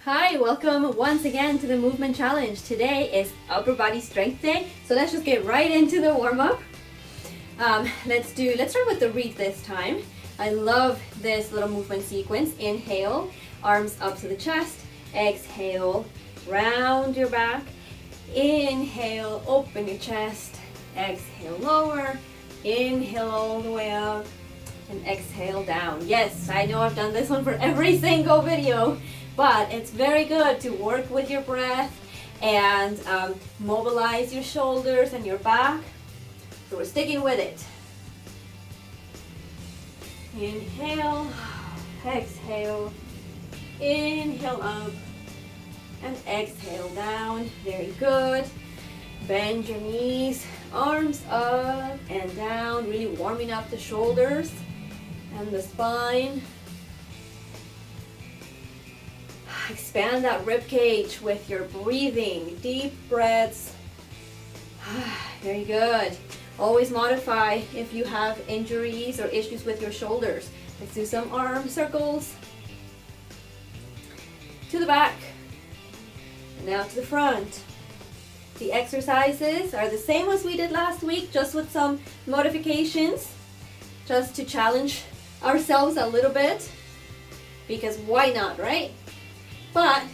Hi, welcome once again to the movement challenge. Today is upper body strength day, so let's just get right into the warm-up. Let's start with the reach this time. I love this little movement sequence. Inhale, arms up to the chest. Exhale, round your back. Inhale, open your chest. Exhale, lower. Inhale all the way up. And exhale down. Yes, I know I've done this one for every single video, but it's very good to work with your breath and mobilize your shoulders and your back. So we're sticking with it. Inhale, exhale, inhale up, and exhale down. Very good. Bend your knees, arms up and down, really warming up the shoulders and the spine. Expand that rib cage with your breathing, deep breaths. Very good. Always modify if you have injuries or issues with your shoulders. Let's do some arm circles. To the back. And now to the front. The exercises are the same as we did last week, just with some modifications, just to challenge ourselves a little bit, because why not, right? But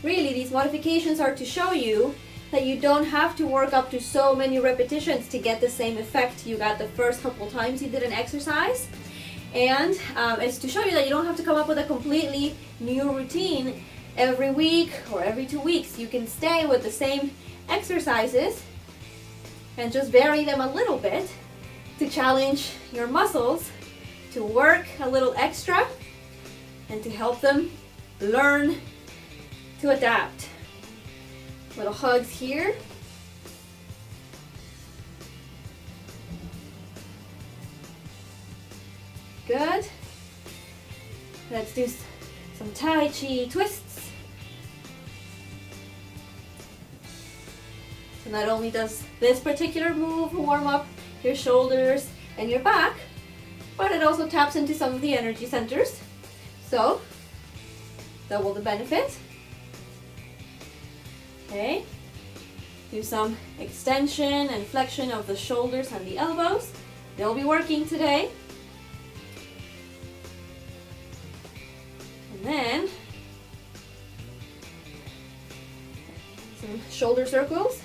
really, these modifications are to show you that you don't have to work up to so many repetitions to get the same effect you got the first couple times you did an exercise. And it's to show you that you don't have to come up with a completely new routine every week or every 2 weeks. You can stay with the same exercises and just vary them a little bit to challenge your muscles to work a little extra and to help them learn to adapt. Little hugs here. Good. Let's do some Tai Chi twists. So not only does this particular move warm up your shoulders and your back, but it also taps into some of the energy centers. So, double the benefit. Okay. Do some extension and flexion of the shoulders and the elbows. They'll be working today. And then, some shoulder circles,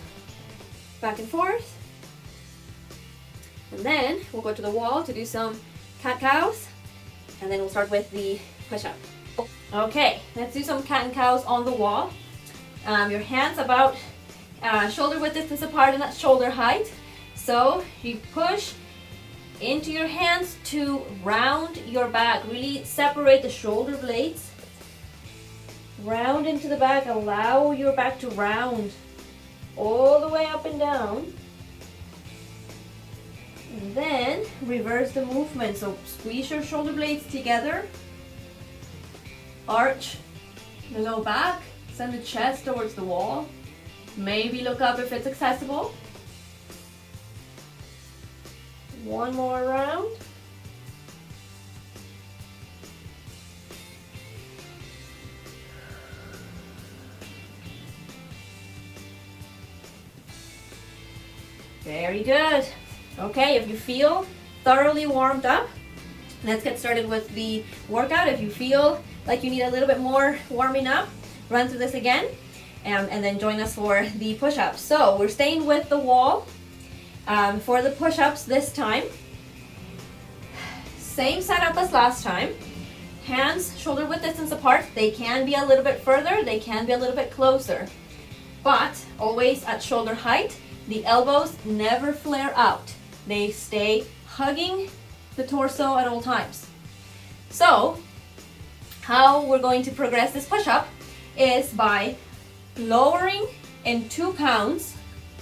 back and forth. And then we'll go to the wall to do some cat-cows, and then we'll start with the push-up. Okay, let's do some cat and cows on the wall. Your hands about shoulder width distance apart and at shoulder height. So you push into your hands to round your back. Really separate the shoulder blades. Round into the back. Allow your back to round all the way up and down. And then reverse the movement. So squeeze your shoulder blades together. Arch the low back. Send the chest towards the wall. Maybe look up if it's accessible. One more round. Very good. Okay, if you feel thoroughly warmed up, let's get started with the workout. If you feel like you need a little bit more warming up, run through this again and then join us for the push-ups. So we're staying with the wall for the push-ups this time. Same setup as last time. Hands shoulder width distance apart. They can be a little bit further, they can be a little bit closer, but always at shoulder height. The elbows never flare out. They stay hugging the torso at all times. So how we're going to progress this push-up is by lowering in 2 counts,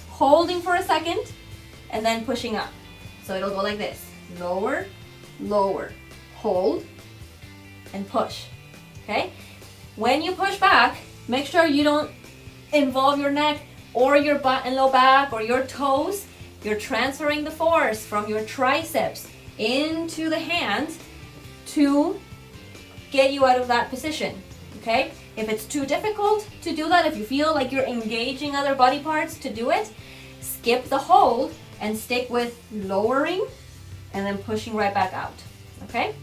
holding for a second, and then pushing up. So it'll go like this. Lower, lower, hold, and push. Okay? When you push back, make sure you don't involve your neck or your butt and low back or your toes. You're transferring the force from your triceps into the hands to get you out of that position. Okay? If it's too difficult to do that, if you feel like you're engaging other body parts to do it, skip the hold and stick with lowering and then pushing right back out, okay?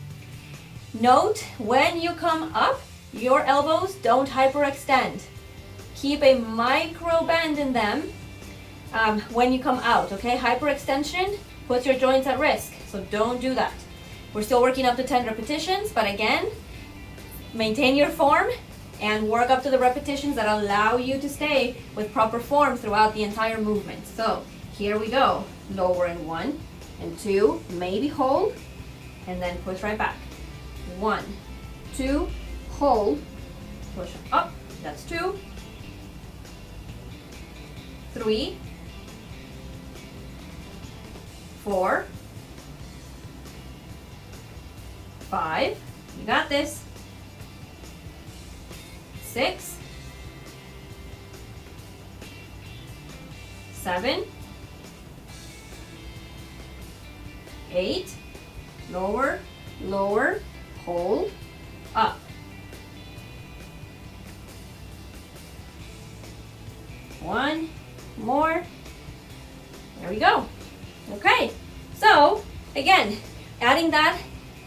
Note, when you come up, your elbows don't hyperextend. Keep a micro bend in them when you come out, okay? Hyperextension puts your joints at risk, so don't do that. We're still working up to 10 repetitions, but again, maintain your form and work up to the repetitions that allow you to stay with proper form throughout the entire movement. So here we go. Lower in 1 and 2, maybe hold, and then push right back. 1, 2, hold, push up, that's 2, 3, 4, 5, you got this, 6, 7, 8, lower, lower, hold, up. 1 more. There we go. Okay, so again, adding that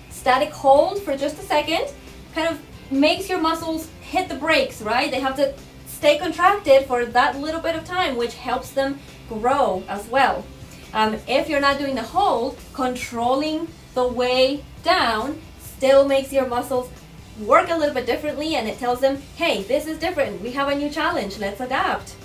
static hold for just a second kind of makes your muscles hit the brakes, right? They have to stay contracted for that little bit of time, which helps them grow as well. If you're not doing the hold, controlling the way down still makes your muscles work a little bit differently, and it tells them, hey, this is different. We have a new challenge. Let's adapt.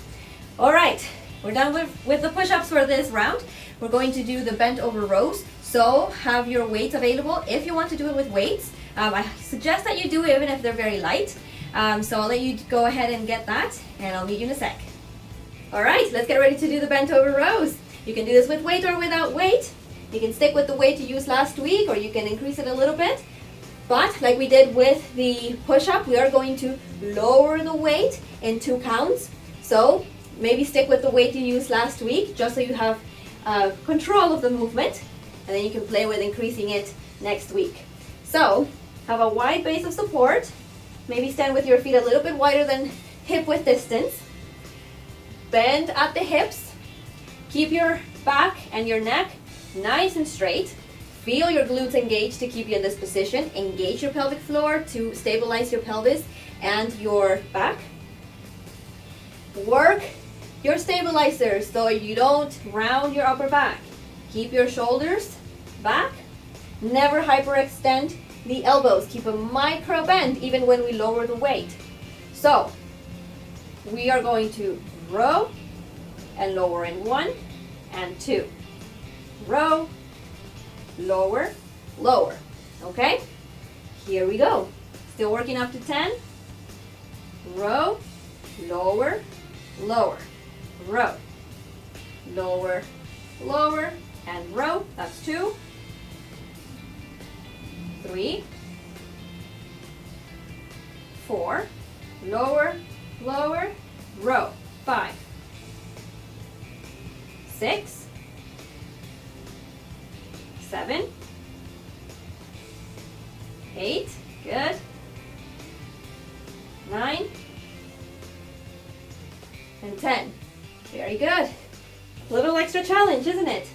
All right, we're done with the push-ups for this round. We're going to do the bent over rows. So have your weights available if you want to do it with weights. I suggest that you do it even if they're very light. So I'll let you go ahead and get that, and I'll meet you in a sec. All right, let's get ready to do the bent over rows. You can do this with weight or without weight. You can stick with the weight you used last week, or you can increase it a little bit. But like we did with the push-up, we are going to lower the weight in 2 counts. So maybe stick with the weight you used last week, just so you have control of the movement, and then you can play with increasing it next week. So have a wide base of support. Maybe stand with your feet a little bit wider than hip width distance. Bend at the hips. Keep your back and your neck nice and straight. Feel your glutes engaged to keep you in this position. Engage your pelvic floor to stabilize your pelvis and your back. Work your stabilizers so you don't round your upper back. Keep your shoulders back. Never hyperextend the elbows. Keep a micro bend even when we lower the weight. So we are going to row and lower in 1 and 2. Row, lower, lower. Okay? Here we go. Still working up to 10. Row, lower, lower. Row, lower, lower, and row. That's 2, 3, 4, lower, lower, row. 5, 6, 7, 8, good, 9, and 10. Very good. Little extra challenge, isn't it?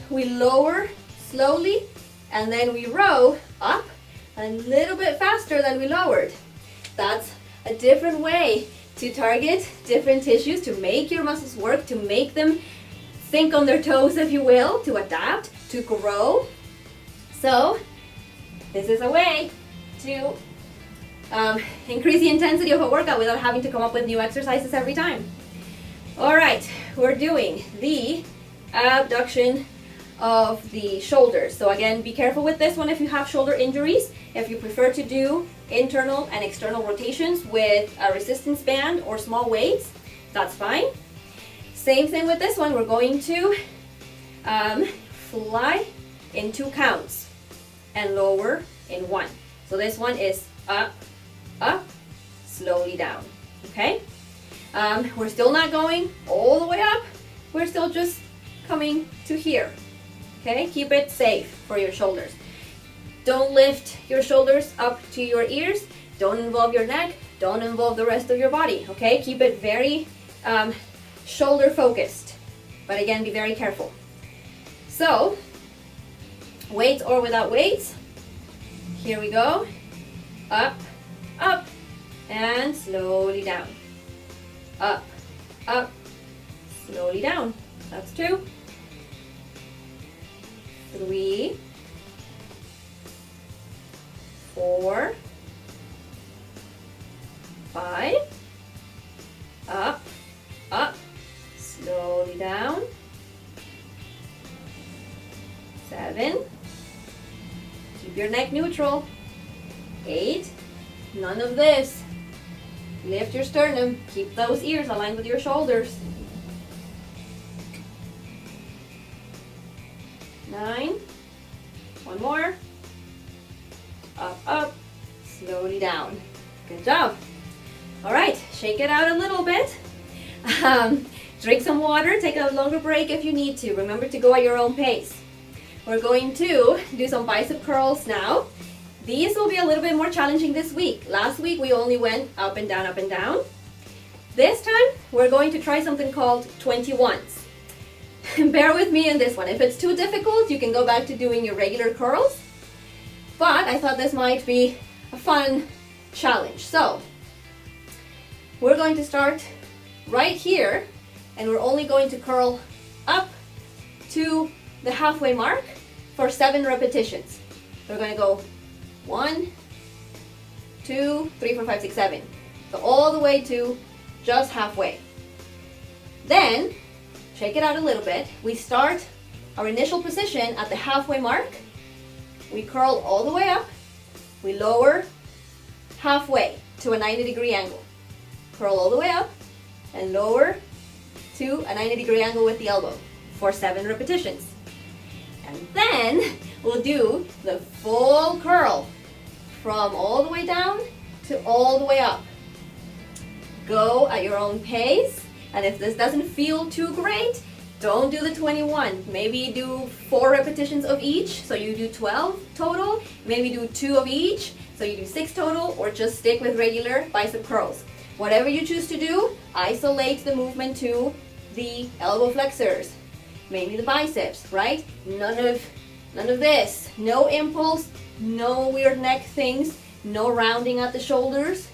We lower slowly, and then we row up a little bit faster than we lowered. That's a different way to target different tissues, to make your muscles work, to make them think on their toes, if you will, to adapt, to grow. So this is a way to increase the intensity of a workout without having to come up with new exercises every time. All right, we're doing the abduction of the shoulders. So again, be careful with this one if you have shoulder injuries. If you prefer to do internal and external rotations with a resistance band or small weights, that's fine. Same thing with this one. We're going to fly in 2 counts and lower in 1. So this one is up, up, slowly down, okay? We're still not going all the way up. We're still just coming to here, okay? Keep it safe for your shoulders. Don't lift your shoulders up to your ears. Don't involve your neck, don't involve the rest of your body, okay? Keep it very shoulder focused, but again, be very careful. So, weights or without weights, here we go. Up, up, and slowly down. Up, up, slowly down. That's 2, 3, 4, 5, up, up, slowly down, 7, keep your neck neutral, 8, none of this, lift your sternum, keep those ears aligned with your shoulders, 9, one more, up, up, slowly down. Good job. All right, shake it out a little bit. Drink some water, take a longer break if you need to. Remember to go at your own pace. We're going to do some bicep curls now. These will be a little bit more challenging this week. Last week we only went up and down, up and down. This time we're going to try something called 21s. Bear with me in this one. If it's too difficult, you can go back to doing your regular curls. But I thought this might be a fun challenge. So we're going to start right here, and we're only going to curl up to the halfway mark for 7 repetitions. We're going to go 1, 2, 3, 4, 5, 6, 7. So all the way to just halfway. Then, shake it out a little bit. We start our initial position at the halfway mark. We curl all the way up. We lower halfway to a 90-degree angle. Curl all the way up and lower to a 90-degree angle with the elbow for 7 repetitions. And then we'll do the full curl from all the way down to all the way up. Go at your own pace, and if this doesn't feel too great, don't do the 21. Maybe do 4 repetitions of each, so you do 12 total. Maybe do 2 of each, so you do 6 total, or just stick with regular bicep curls. Whatever you choose to do, isolate the movement to the elbow flexors, mainly the biceps, right? None of this. No impulse, no weird neck things, no rounding at the shoulders.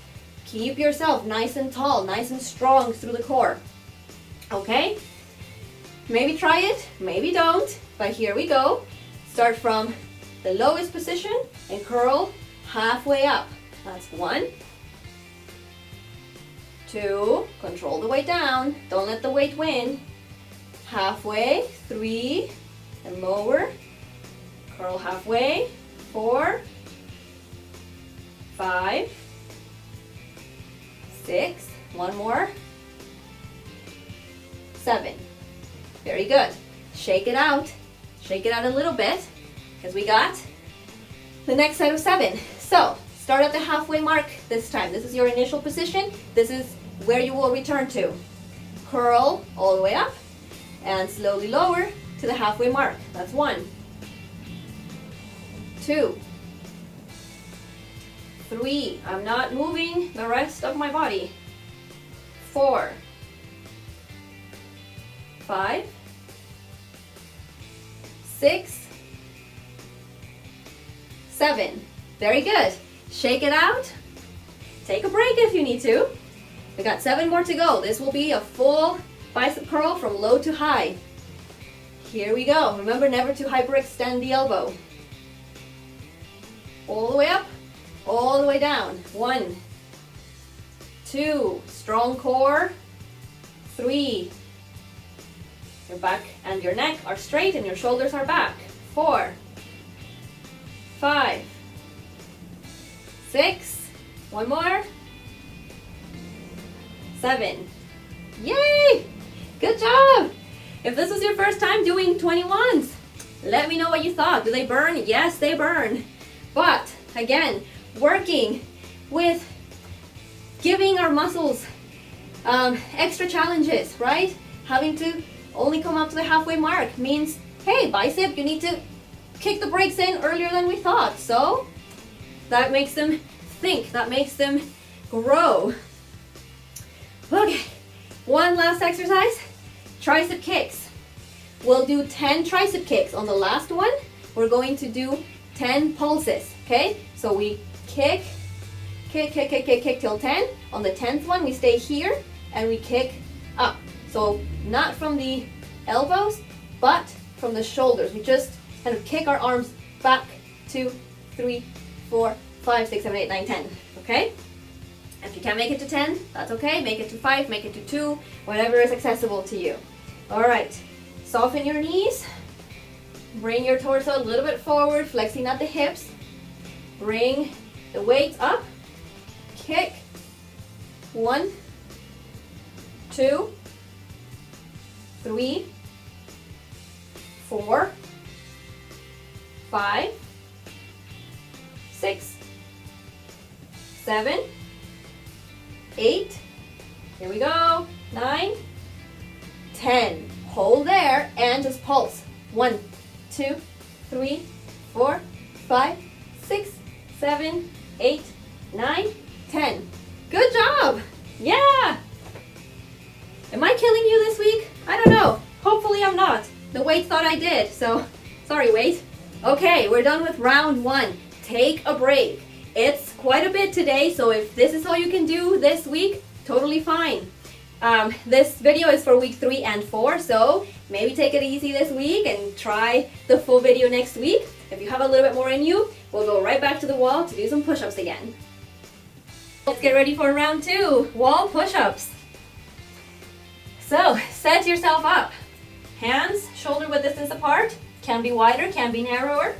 Keep yourself nice and tall, nice and strong through the core. Okay? Maybe try it, maybe don't, but here we go. Start from the lowest position and curl halfway up. That's 1, 2, control the weight down, don't let the weight win. Halfway, 3, and lower, curl halfway, 4, 5, 6, one more, 7. Very good. Shake it out a little bit, because we got the next set of 7. So, start at the halfway mark this time. This is your initial position. This is where you will return to. Curl all the way up, and slowly lower to the halfway mark. That's 1, 2, 3. I'm not moving the rest of my body. 4, 5, 6, 7. Very good. Shake it out. Take a break if you need to. We got 7 more to go. This will be a full bicep curl from low to high. Here we go. Remember never to hyperextend the elbow. All the way up, all the way down. 1, 2, strong core. 3, your back and your neck are straight and your shoulders are back. 4, 5, 6, one more, 7. Yay! Good job! If this was your first time doing 21s, let me know what you thought. Do they burn? Yes, they burn. But again, working with giving our muscles extra challenges, right? Having to only come up to the halfway mark means, hey, bicep, you need to kick the brakes in earlier than we thought. So that makes them think that makes them grow. Okay, one last exercise, tricep kicks. We'll do 10 tricep kicks. On the last one, we're going to do 10 pulses, okay? So we kick till 10. On the 10th one, we stay here and we kick up. So not from the elbows, but from the shoulders. We just kind of kick our arms back. 2, 3, 4, 5, 6, 7, 8, 9, 10, okay? If you can't make it to 10, that's okay. Make it to 5, make it to 2, whatever is accessible to you. All right, soften your knees. Bring your torso a little bit forward, flexing at the hips. Bring the weights up. Kick. 1, 2, 3, 4, 5, 6, 7, 8, here we go, 9, 10. Hold there and just pulse. 1, 2, 3, 4, 5, 6, 7, 8, 9, 10. Good job. Yeah. Am I killing you this week? I don't know. Hopefully I'm not. The weight thought I did, so sorry, weight. Okay, we're done with round 1. Take a break. It's quite a bit today, so if this is all you can do this week, totally fine. This video is for week 3 and 4, so maybe take it easy this week and try the full video next week. If you have a little bit more in you, we'll go right back to the wall to do some push-ups again. Let's get ready for round 2, wall push-ups. So, set yourself up. Hands shoulder width distance apart, can be wider, can be narrower.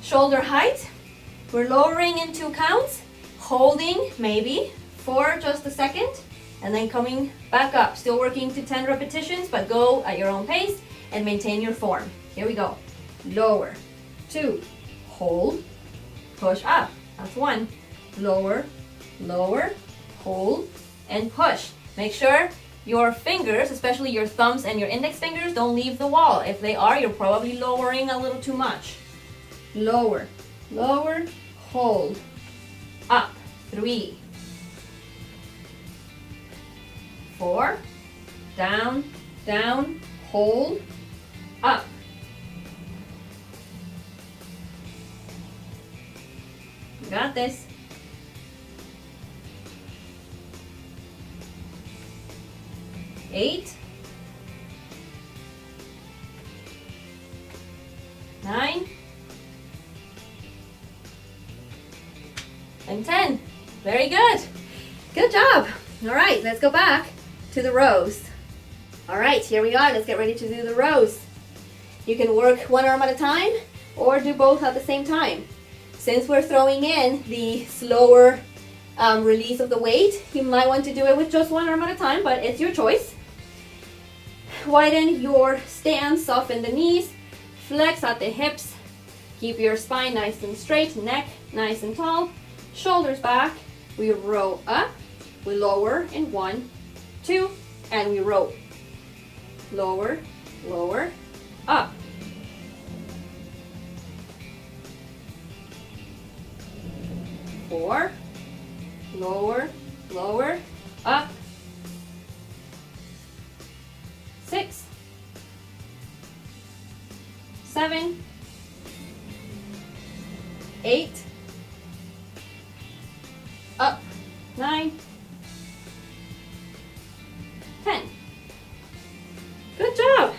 Shoulder height, we're lowering in 2 counts, holding maybe for just a second, and then coming back up. Still working to 10 repetitions, but go at your own pace and maintain your form. Here we go. Lower, 2, hold, push up. That's 1. Lower, lower, hold, and push. Make sure your fingers, especially your thumbs and your index fingers, don't leave the wall. If they are, you're probably lowering a little too much. Lower, lower, hold, up. 3, 4, down, down, hold, up. You got this. 8, 9, and 10. Very good. Good job. All right, let's go back to the rows. All right, here we are. Let's get ready to do the rows. You can work one arm at a time or do both at the same time. Since we're throwing in the slower release of the weight, you might want to do it with just one arm at a time, but it's your choice. Widen your stance, soften the knees, flex at the hips, keep your spine nice and straight, neck nice and tall, shoulders back. We row up, we lower in 1, 2, and we row. Lower, lower, up. Four, lower, lower, up. 6, 7, 8, up. 9, 10. Good job.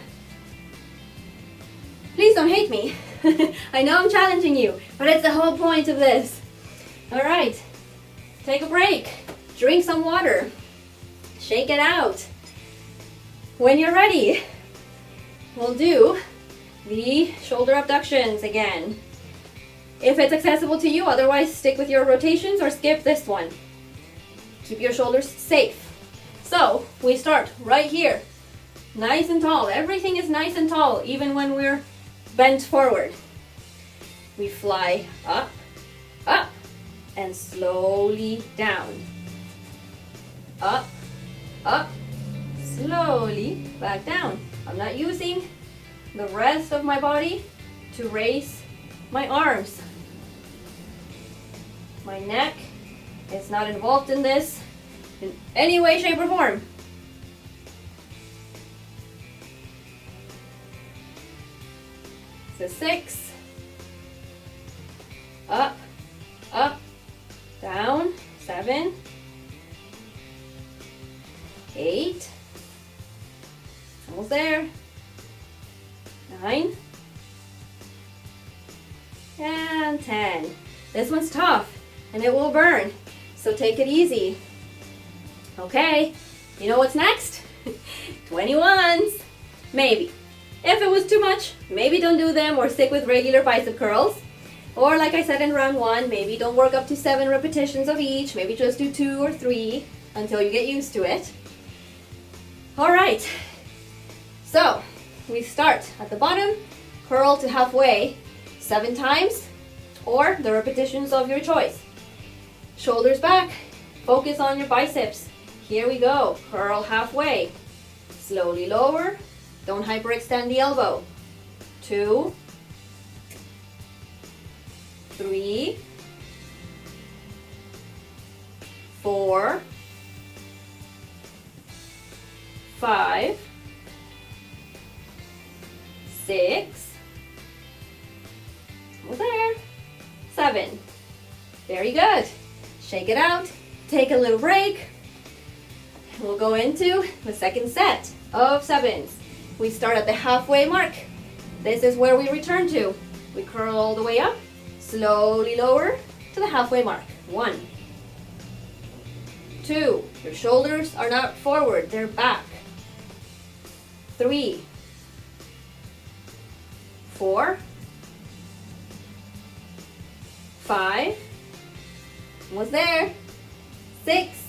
Please don't hate me. I know I'm challenging you, but it's the whole point of this. All right, take a break, drink some water, shake it out. When you're ready, we'll do the shoulder abductions again. If it's accessible to you, otherwise stick with your rotations or skip this one. Keep your shoulders safe. So we start right here, nice and tall. Everything is nice and tall, even when we're bent forward. We fly up, up, and slowly down. Up, up, slowly back down. I'm not using the rest of my body to raise my arms. My neck is not involved in this in any way, shape, or form. So 6, up, up, down, 7, 8, almost there, 9, and 10. This one's tough and it will burn, so take it easy. Okay, you know what's next? 21s, maybe. If it was too much, maybe don't do them or stick with regular bicep curls. Or like I said in round 1, maybe don't work up to 7 repetitions of each, maybe just do 2 or 3 until you get used to it. All right, so we start at the bottom, curl to halfway 7 times, or the repetitions of your choice. Shoulders back, focus on your biceps. Here we go, curl halfway, slowly lower, don't hyperextend the elbow. 2, 3, 4, 5, 6, almost there, 7. Very good. Shake it out, take a little break. We'll go into the second set of 7s. We start at the halfway mark. This is where we return to. We curl all the way up, slowly lower to the halfway mark. 1, 2, your shoulders are not forward, they're back. 3, 4, 5, almost there, 6,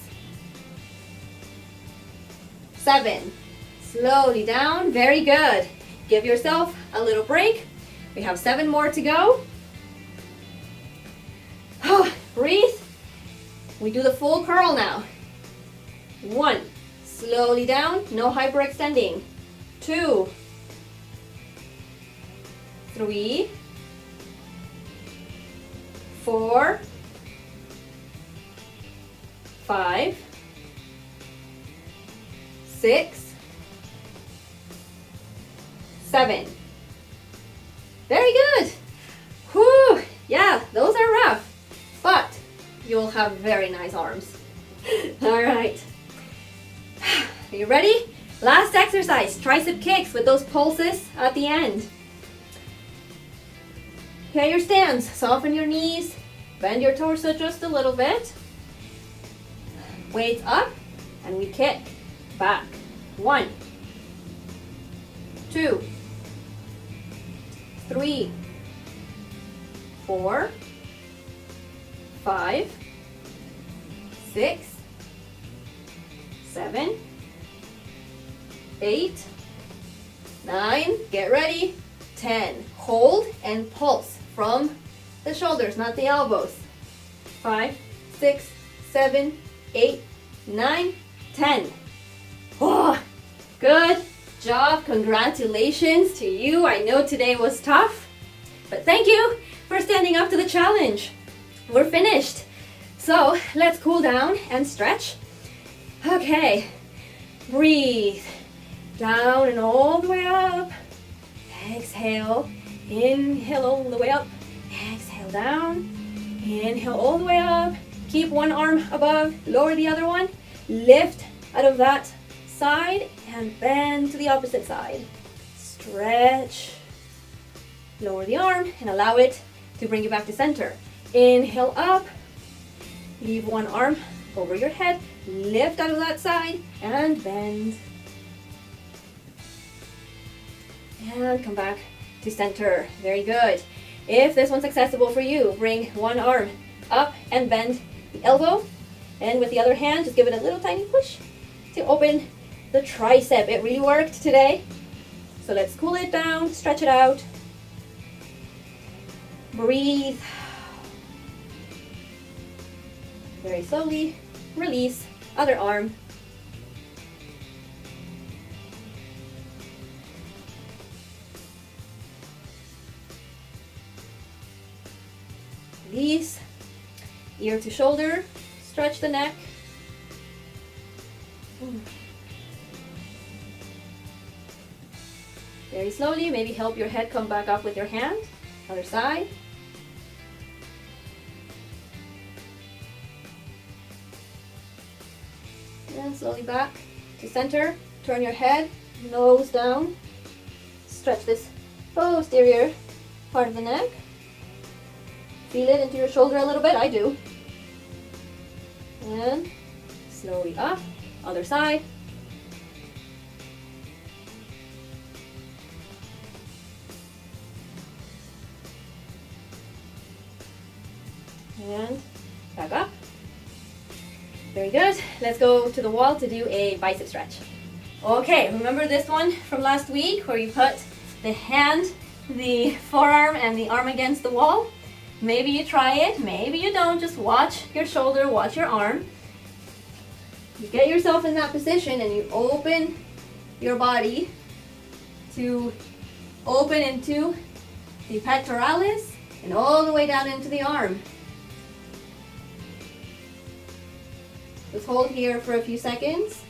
7, slowly down, very good. Give yourself a little break. We have 7 more to go. Breathe. We do the full curl now. 1, slowly down, no hyperextending. 2, 3, 4, 5, 6, 7. Very good. Whew. Yeah, those are rough, but you'll have very nice arms. All right. Are you ready? Last exercise, tricep kicks with those pulses at the end. Okay, your stance. Soften your knees. Bend your torso just a little bit. Weights up, and we kick back. 1, 2, 3, 4, 5, 6, 7, 8, 9, get ready, 10. Hold and pulse from the shoulders, not the elbows. 5, 6, 7, 8, 9, 10. Oh, good job. Congratulations to you. I know today was tough, but thank you for standing up to the challenge. We're finished. So let's cool down and stretch. Okay, breathe. Down and all the way up. Exhale. Inhale all the way up. Exhale down. Inhale all the way up. Keep one arm above. Lower the other one. Lift out of that side and bend to the opposite side. Stretch. Lower the arm and allow it to bring you back to center. Inhale up. Leave one arm over your head. Lift out of that side and bend. And come back to center. Very good. If this one's accessible for you, bring one arm up and bend the elbow. And with the other hand, just give it a little tiny push to open the tricep. It really worked today. So let's cool it down, stretch it out. Breathe. Very slowly, release, other arm. Release. Ear to shoulder, stretch the neck. Very slowly, maybe help your head come back up with your hand. Other side. And slowly back to center. Turn your head, nose down. Stretch this posterior part of the neck. Feel it into your shoulder a little bit. I do. And slowly up. Other side. And back up. Very good. Let's go to the wall to do a bicep stretch. Okay, remember this one from last week where you put the hand, the forearm, and the arm against the wall? Maybe you try it, maybe you don't. Just watch your shoulder, watch your arm. You get yourself in that position and you open your body to open into the pectoralis and all the way down into the arm. Just hold here for a few seconds.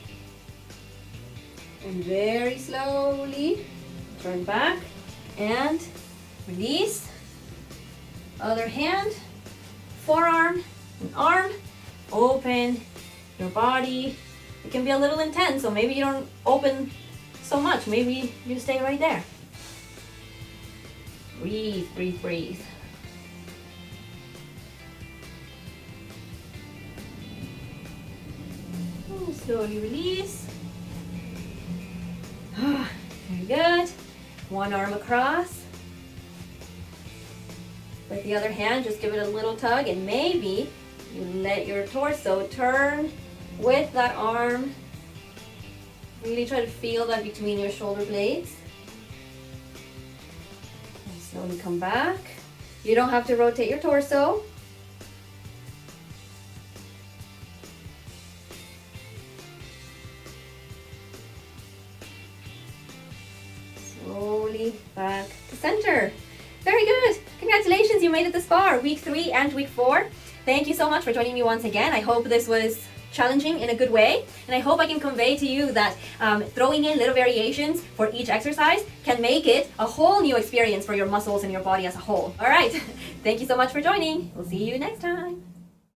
And very slowly turn back and release. Other hand, forearm and arm. Open your body. It can be a little intense, so maybe you don't open so much. Maybe you stay right there. Breathe, breathe, breathe. Slowly release. Very good. One arm across. With the other hand, just give it a little tug and maybe you let your torso turn with that arm. Really try to feel that between your shoulder blades. And slowly come back. You don't have to rotate your torso. Slowly back to center. Very good. Congratulations, you made it this far. Week 3 and week 4. Thank you so much for joining me once again. I hope this was challenging in a good way, and I hope I can convey to you that throwing in little variations for each exercise can make it a whole new experience for your muscles and your body as a whole. All right. Thank you so much for joining. We'll see you next time.